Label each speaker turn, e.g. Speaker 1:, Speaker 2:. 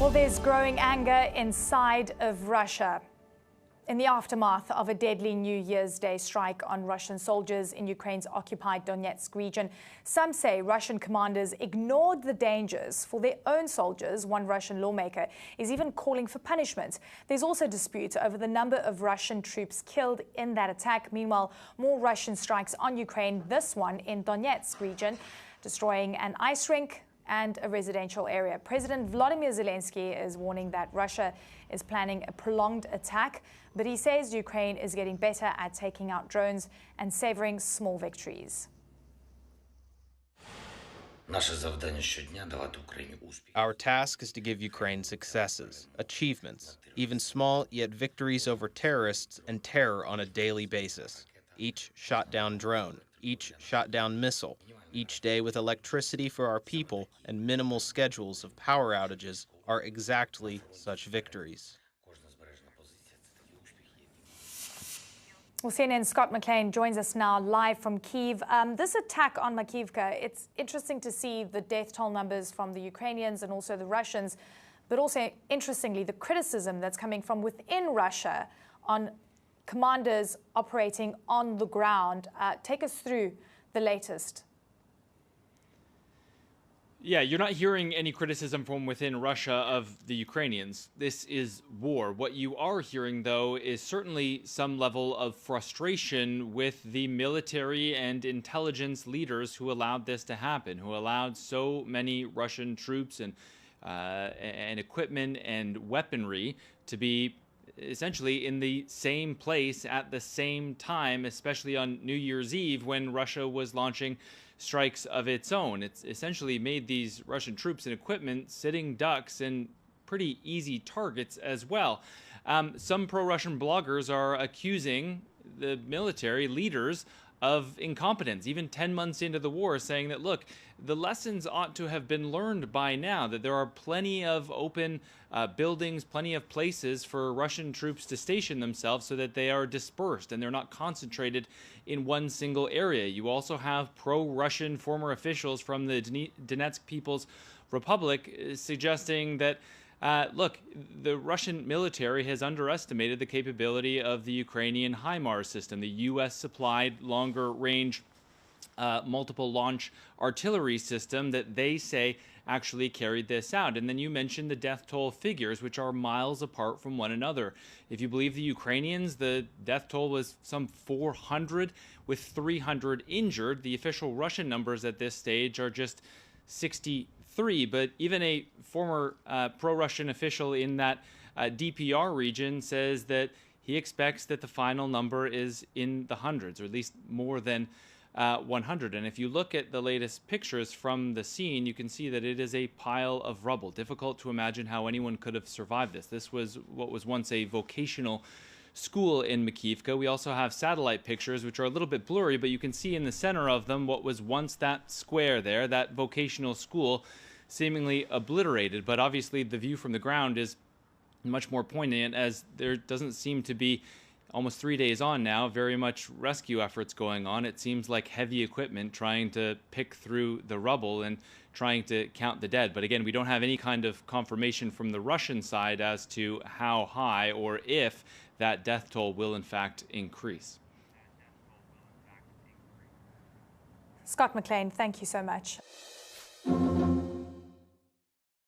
Speaker 1: Well, there's growing anger inside of Russia in the aftermath of a deadly New Year's Day strike on Russian soldiers in Ukraine's occupied Donetsk region. Some say Russian commanders ignored the dangers for their own soldiers. One Russian lawmaker is even calling for punishment. There's also dispute over the number of Russian troops killed in that attack. Meanwhile, more Russian strikes on Ukraine, this one in Donetsk region, destroying an ice rink and a residential area. President Volodymyr Zelensky is warning that Russia is planning a prolonged attack, but he says Ukraine is getting better at taking out drones and savoring small victories.
Speaker 2: Our task is to give Ukraine successes, achievements, even small yet victories over terrorists and terror on a daily basis. Each shot down drone, each shot down missile, each day with electricity for our people and minimal schedules of power outages are exactly such victories.
Speaker 1: Well, CNN's Scott McLean joins us now live from Kyiv. This attack on Makiivka, it's interesting to see the death toll numbers from the Ukrainians and also the Russians, but also, interestingly, the criticism that's coming from within Russia on commanders operating on the ground. Take us through the latest.
Speaker 3: Yeah, you're not hearing any criticism from within Russia of the Ukrainians. This is war. What you are hearing, though, is certainly some level of frustration with the military and intelligence leaders who allowed this to happen, who allowed so many Russian troops and equipment and weaponry to be essentially in the same place at the same time, especially on New Year's Eve when Russia was launching strikes of its own. It's essentially made these Russian troops and equipment sitting ducks and pretty easy targets as well. Some pro-Russian bloggers are accusing the military leaders of incompetence, even 10 months into the war, saying that, look, the lessons ought to have been learned by now, that there are plenty of open buildings, plenty of places for Russian troops to station themselves so that they are dispersed and they're not concentrated in one single area. You also have pro-Russian former officials from the Donetsk People's Republic suggesting that look, the Russian military has underestimated the capability of the Ukrainian HIMARS system, the U.S.-supplied longer-range multiple launch artillery system that they say actually carried this out. And then you mentioned the death toll figures, which are miles apart from one another. If you believe the Ukrainians, the death toll was some 400 with 300 injured. The official Russian numbers at this stage are just 63, but even a former pro-Russian official in that DPR region says that he expects that the final number is in the hundreds, or at least more than 100. And if you look at the latest pictures from the scene, you can see that it is a pile of rubble. Difficult to imagine how anyone could have survived this. This was what was once a vocational school in Makiivka. We also have satellite pictures, which are a little bit blurry, but you can see in the center of them what was once that square there, that vocational school, seemingly obliterated. But obviously the view from the ground is much more poignant, as there doesn't seem to be, almost 3 days on now, very much rescue efforts going on. It seems like heavy equipment trying to pick through the rubble and trying to count the dead. But again, we don't have any kind of confirmation from the Russian side as to how high or if that death toll will in fact increase.
Speaker 1: Scott McLean, thank you so much.